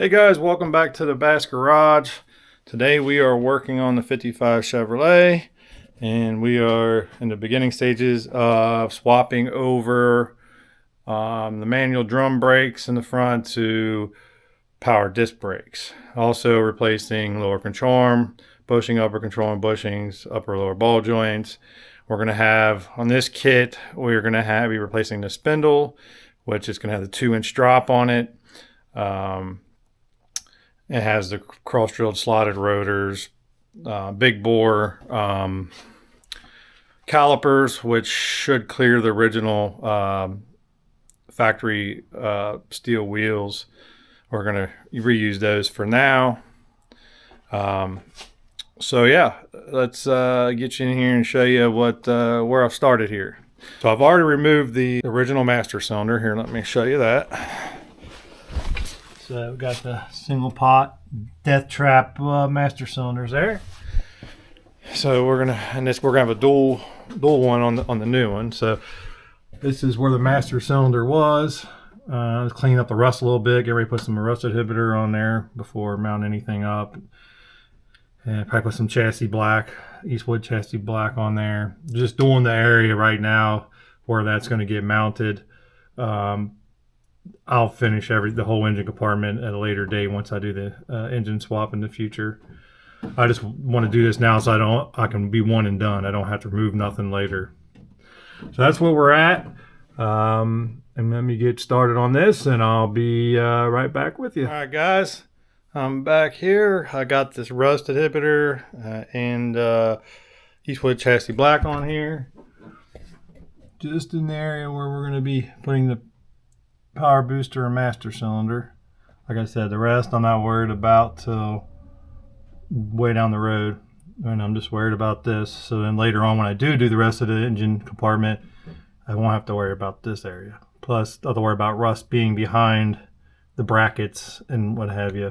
Hey guys, welcome back to the Bass Garage. Today we are working on the 55 Chevrolet and we are in the beginning stages of swapping over the manual drum brakes in the front to power disc brakes. Also replacing lower control arm, bushing, upper control arm bushings, upper lower ball joints. We're going to have, on this kit, we're going to be replacing the spindle, which is going to have the 2-inch drop on it. It has the cross-drilled slotted rotors, big bore calipers, which should clear the original factory steel wheels. We're going to reuse those for now. So yeah, let's get you in here and show you where I've started here. So I've already removed the original master cylinder. Here, let me show you that. So we've got the single pot death trap master cylinders there. So we're gonna have a dual one on the new one. So this is where the master cylinder was. Let's clean up the rust a little bit. Get ready to put some rust inhibitor on there before mounting anything up. And probably put some chassis black, Eastwood chassis black on there. Just doing the area right now where that's going to get mounted. I'll finish the whole engine compartment at a later date once I do the engine swap in the future. I just want to do this now so I can be one and done. I don't have to remove nothing later. So that's where we're at. And let me get started on this and I'll be right back with you. All right, guys, I'm back here. I got this rust inhibitor and Eastwood chassis black on here. Just in the area where we're going to be putting the power booster and master cylinder. Like I said, the rest I'm not worried about till way down the road, and I'm just worried about this. So then later on when I do the rest of the engine compartment, I won't have to worry about this area. Plus I'll have to worry about rust being behind the brackets and what have you.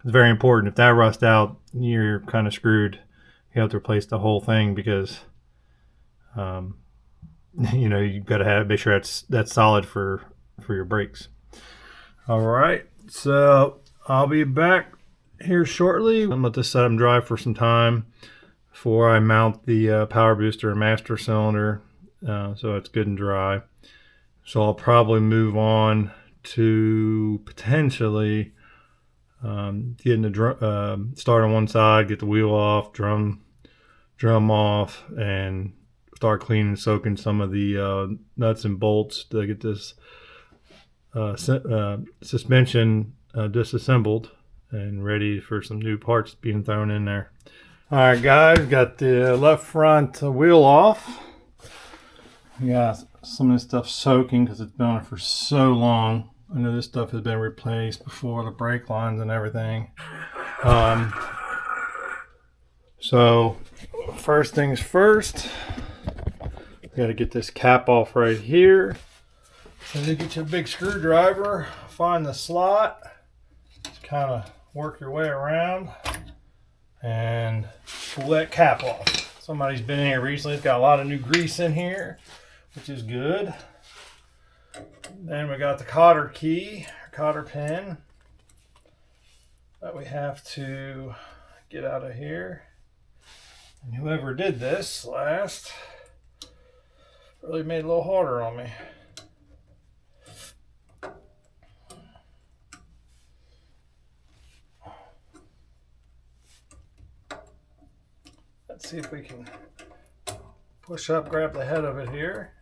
It's very important. If that rust out, you're kind of screwed. You have to replace the whole thing because you know, you've got to make sure that's solid for your brakes. All right, so I'll be back here shortly. I'm gonna let this set them dry for some time before I mount the power booster and master cylinder, so it's good and dry. So I'll probably move on to potentially getting the start on one side, get the wheel off, drum off, and start cleaning and soaking some of the nuts and bolts to get this suspension disassembled and ready for some new parts being thrown in there. All right, guys, got the left front wheel off. Got some of this stuff soaking because it's been on it for so long. I know this stuff has been replaced before, the brake lines and everything. So first things first, got to get this cap off right here. So you get your big screwdriver, find the slot, just kind of work your way around and pull that cap off. Somebody's been in here recently. It's got a lot of new grease in here, which is good. Then we got the cotter key, cotter pin that we have to get out of here. And whoever did this last really made it a little harder on me. Let's see if we can push up, grab the head of it here.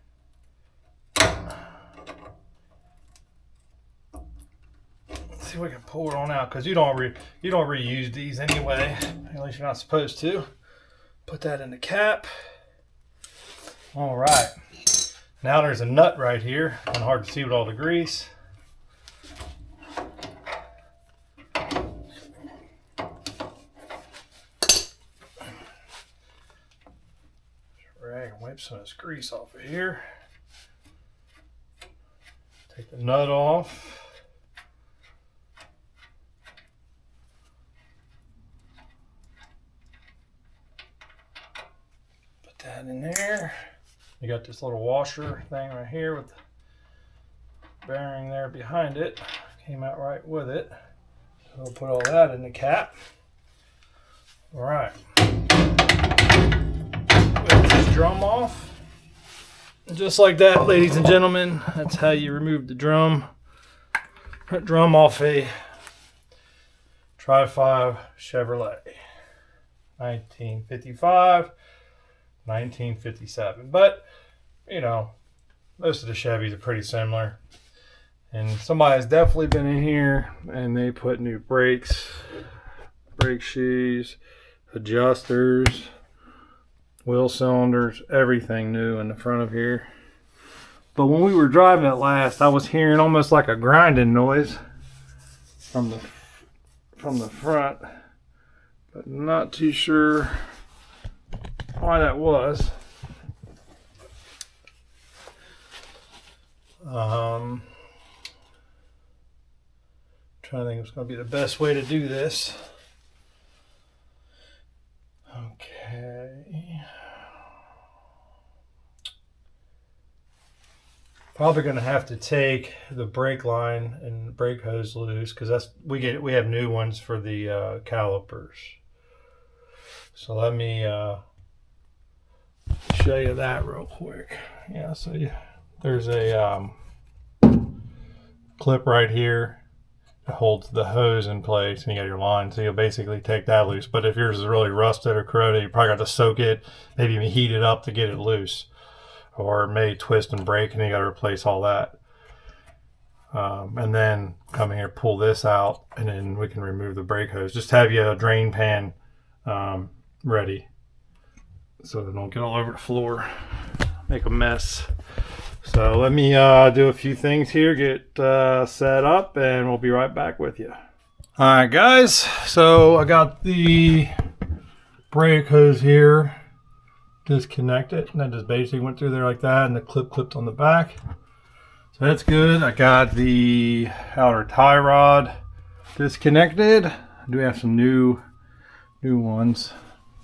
Let's see if we can pull it on out, because you don't reuse these anyway, at least you're not supposed to. Put that in the cap. All right. Now there's a nut right here. Kind of hard to see with all the grease. Rag and wipe some of this grease off of here. Take the nut off. Put that in there. You got this little washer thing right here with the bearing there behind it. Came out right with it. So we'll put all that in the cap. All right. Lift this drum off. Just like that, ladies and gentlemen, that's how you remove the drum. Drum off a Tri-5 Chevrolet. 1955, 1957. But, you know, most of the Chevys are pretty similar. And somebody's definitely been in here and they put new brakes, brake shoes, adjusters, wheel cylinders, everything new in the front of here. But when we were driving it last, I was hearing almost like a grinding noise from the front, but not too sure why that was. Trying to think what's going to be the best way to do this. Okay. Probably going to have to take the brake line and brake hose loose because we have new ones for the calipers. So let me show you that real quick. Yeah, so there's a clip right here that holds the hose in place, and you got your line. So you'll basically take that loose. But if yours is really rusted or corroded, you probably got to soak it, maybe even heat it up to get it loose. Or it may twist and break, and you got to replace all that. And then come here, pull this out, and then we can remove the brake hose. Just have you a drain pan ready so they don't get all over the floor, make a mess. So let me do a few things here, get set up, and we'll be right back with you. All right, guys. So I got the brake hose here disconnected, and that just basically went through there like that, and the clip clipped on the back. So that's good. I got the outer tie rod disconnected. I do have some new ones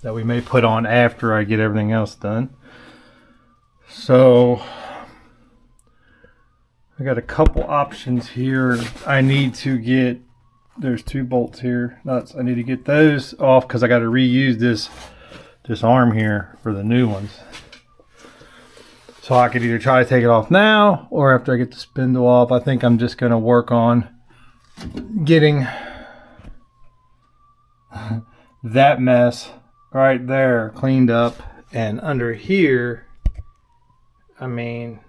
that we may put on after I get everything else done. So I got a couple options here. I need to get, there's 2 bolts here, nuts. I need to get those off because I got to reuse this arm here for the new ones. So I could either try to take it off now or after I get the spindle off. I think I'm just going to work on getting that mess right there cleaned up. And under here, I mean,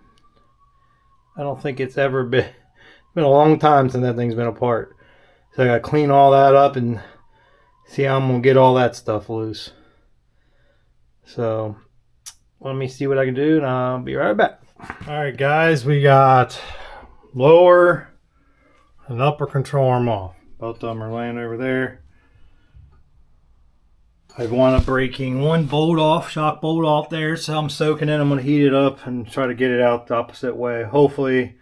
I don't think it's ever been a long time since that thing's been apart. So I got to clean all that up and see how I'm going to get all that stuff loose. So let me see what I can do, and I'll be right back. All right, guys, we got lower and upper control arm off. Both of them are laying over there. I wound up breaking one bolt off, shock bolt off there, so I'm soaking it. I'm going to heat it up and try to get it out the opposite way. Hopefully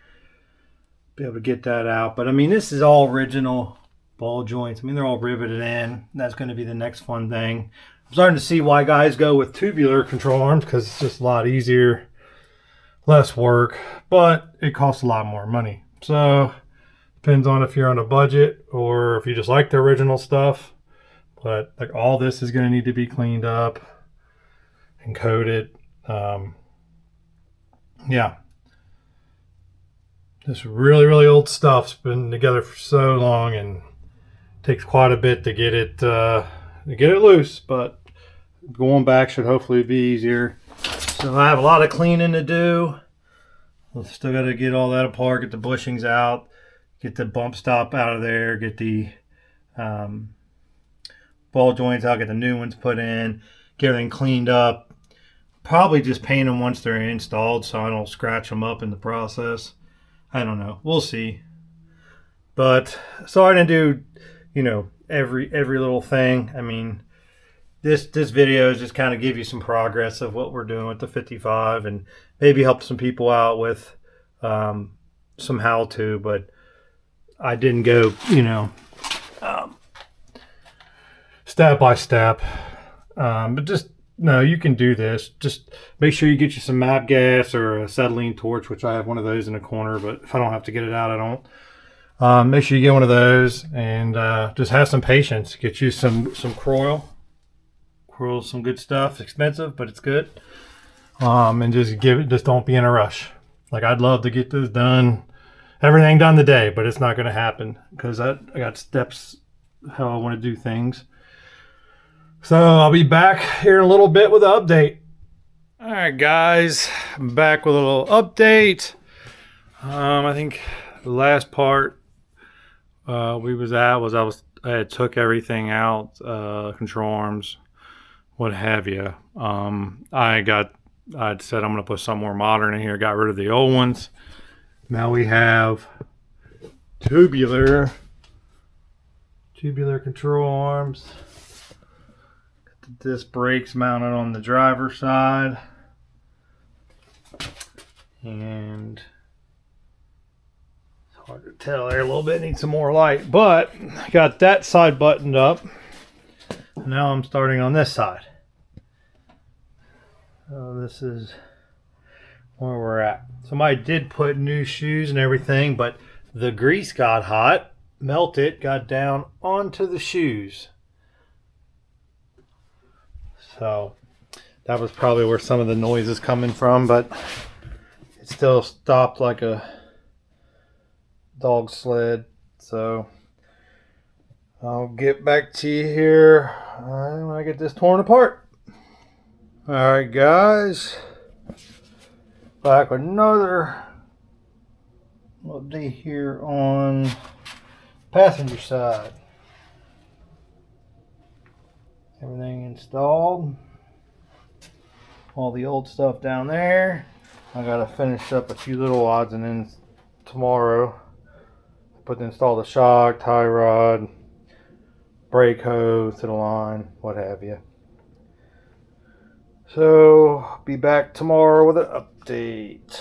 be able to get that out. But I mean, this is all original ball joints. I mean, they're all riveted in. That's going to be the next fun thing. I'm starting to see why guys go with tubular control arms, because it's just a lot easier, less work, but it costs a lot more money. So depends on if you're on a budget or if you just like the original stuff. But like all this is going to need to be cleaned up and coated. Yeah, this really, really old stuff's been together for so long, and takes quite a bit to get it loose. But going back should hopefully be easier. So I have a lot of cleaning to do. Still got to get all that apart, get the bushings out, get the bump stop out of there, get the ball joints out, get the new ones put in, get everything cleaned up. Probably just paint them once they're installed so I don't scratch them up in the process. I don't know. We'll see. But sorry to do, every little thing. I mean, this video is just kind of give you some progress of what we're doing with the 55 and maybe help some people out with some how-to. But I didn't go, step by step, but just no, you can do this. Just make sure you get you some MAP gas or a acetylene torch, which I have one of those in the corner, but if I don't have to get it out, I don't. Make sure you get one of those, and just have some patience. Get you some Kroil. Kroil's some good stuff. It's expensive, but it's good. And just don't be in a rush. Like, I'd love to get this done, everything done today, but it's not going to happen because I got steps how I want to do things. So I'll be back here in a little bit with an update. All right, guys, I'm back with a little update. I think the last part I had took everything out, control arms, what have you. I'd said I'm going to put some more modern in here. Got rid of the old ones. Now we have tubular control arms. Got the disc brakes mounted on the driver's side. And it's hard to tell there a little bit. Need some more light. But I got that side buttoned up. Now I'm starting on this side. This is where we're at. Somebody did put new shoes and everything, but the grease got hot, melted, got down onto the shoes. So that was probably where some of the noise is coming from, but it still stopped like a dog sled. So I'll get back to you here when I get this torn apart. Alright, guys, back with another update here on passenger side. Everything installed, all the old stuff down there. I gotta finish up a few little odds and ends tomorrow. Install the shock, tie rod, brake hose to the line, what have you. So, be back tomorrow with an update.